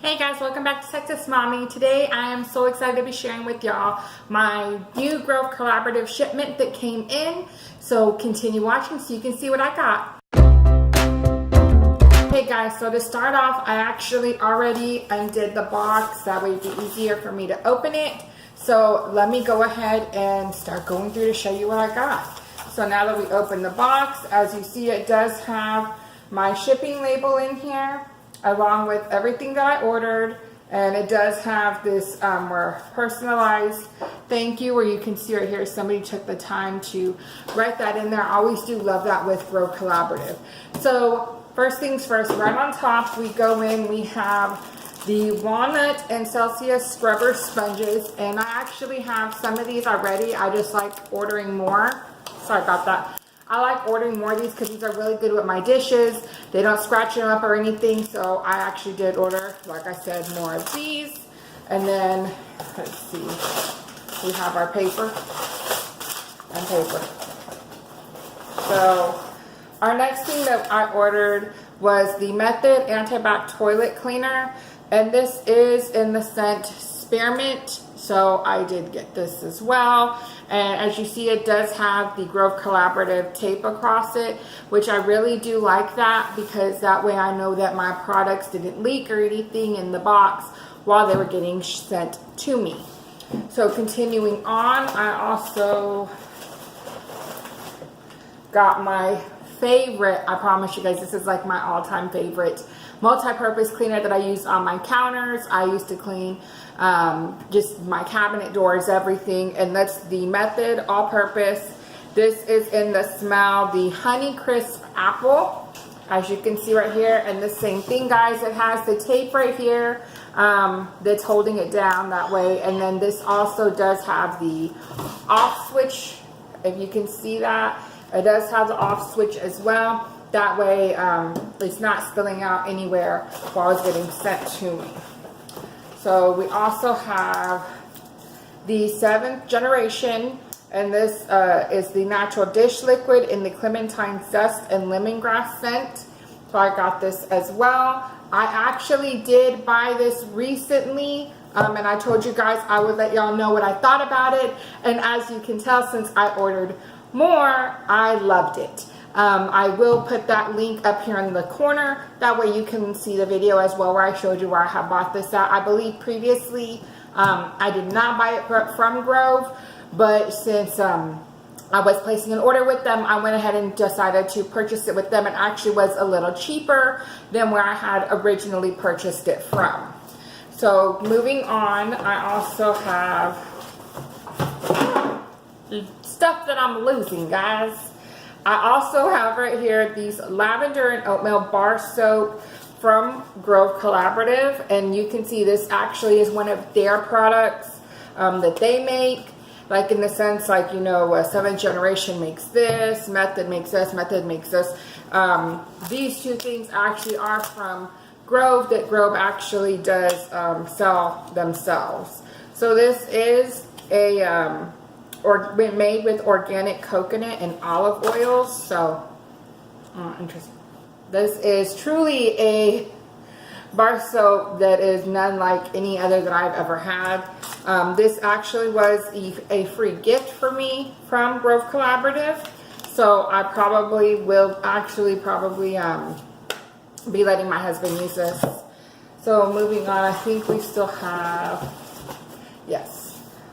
Hey guys, welcome back to Texas Mommy. Today I am so excited to be sharing with y'all my new Grove Collaborative shipment that came in. So continue watching so you can see what I got. Hey guys, so to start off, I actually already undid the box. That way it'd be easier for me to open it. So let me go ahead and start going through to show you what I got. So now that we open the box, as you see, it does have my shipping label in here, along with everything that I ordered, and it does have this more personalized thank you, where you can see right here somebody took the time to write that in there. I always do love that with Grove Collaborative. So first things first, right on top we go in, we have the walnut and Celsius scrubber sponges, and I actually have some of these already. I just like ordering more. Sorry about that. I like ordering more of these because these are really good with my dishes. They don't scratch them up or anything. So I actually did order, like I said, more of these. And then, let's see, we have our paper and paper. So our next thing that I ordered was the Method Antibac Toilet Cleaner. And this is in the scent Spearmint. So I did get this as well. And as you see, it does have the Grove Collaborative tape across it, which I really do like that, because that way I know that my products didn't leak or anything in the box while they were getting sent to me. So continuing on, I also got my favorite, I promise you guys, this is like my all-time favorite multi-purpose cleaner that I use on my counters. I used to clean just my cabinet doors, everything, and that's the Method All-Purpose. This is in the smell, the Honey Crisp Apple, as you can see right here. And the same thing, guys, it has the tape right here that's holding it down that way. And then this also does have the off switch, if you can see that. It does have the off switch as well. That way it's not spilling out anywhere while it's getting sent to me. So we also have the 7th generation, and this is the natural dish liquid in the clementine zest and lemongrass scent. So I got this as well. I actually did buy this recently, and I told you guys I would let y'all know what I thought about it. And as you can tell, since I ordered more, I loved it. I will put that link up here in the corner. That way you can see the video as well, where I showed you where I have bought this at. I believe previously I did not buy it from Grove, but since I was placing an order with them, I went ahead and decided to purchase it with them. It actually was a little cheaper than where I had originally purchased it from. So moving on, I also have stuff that I'm losing, guys. I also have right here these lavender and oatmeal bar soap from Grove Collaborative, and you can see this actually is one of their products that they make, like in the sense, like, you know, 7th generation makes this, Method makes this, Method makes this. These two things actually are from Grove, that Grove actually does sell themselves. So this is a made with organic coconut and olive oils. So interesting. This is truly a bar soap that is none like any other that I've ever had. This actually was a free gift for me from Grove Collaborative, so I probably will actually be letting my husband use this. So moving on, I think we still have, yes.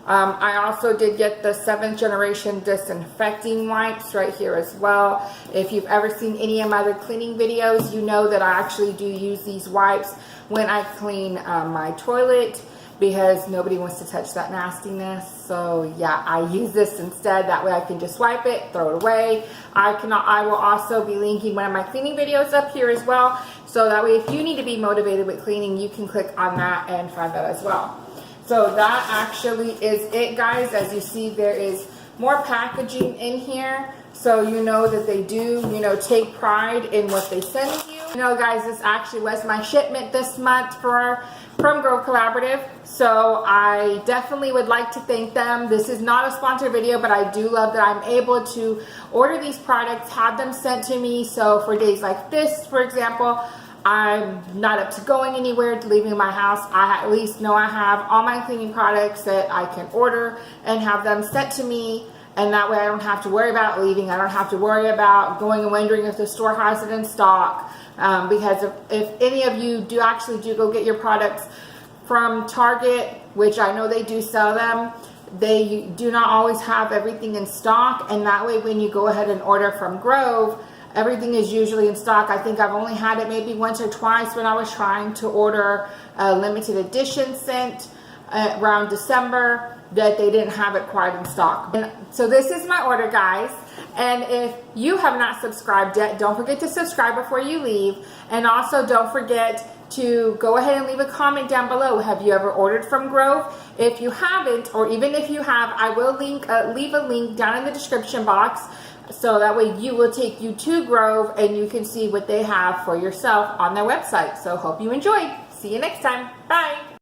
I also did get the 7th generation disinfecting wipes right here as well. If you've ever seen any of my other cleaning videos, you know that I actually do use these wipes when I clean my toilet, because nobody wants to touch that nastiness. So yeah, I use this instead. That way I can just wipe it, throw it away. I will also be linking one of my cleaning videos up here as well. So that way if you need to be motivated with cleaning, you can click on that and find that as well. So that actually is it, guys. As you see, there is more packaging in here, so you know that they do, you know, take pride in what they send you. You know, guys, this actually was my shipment this month from Grove Collaborative, so I definitely would like to thank them. This is not a sponsored video, but I do love that I'm able to order these products, have them sent to me. So for days like this, for example, I'm not up to going anywhere, to leaving my house, I at least know I have all my cleaning products that I can order and have them sent to me. And that way I don't have to worry about leaving. I don't have to worry about going and wondering if the store has it in stock. Because if any of you do go get your products from Target, which I know they do sell them, they do not always have everything in stock. And that way when you go ahead and order from Grove, everything is usually in stock. I think I've only had it maybe once or twice when I was trying to order a limited edition scent around December, that they didn't have it quite in stock. And so this is my order, guys. And if you have not subscribed yet, don't forget to subscribe before you leave. And also don't forget to go ahead and leave a comment down below. Have you ever ordered from Grove? If you haven't, or even if you have, I will leave a link down in the description box. So that way you will take you to Grove and you can see what they have for yourself on their website. So hope you enjoyed. See you next time. Bye.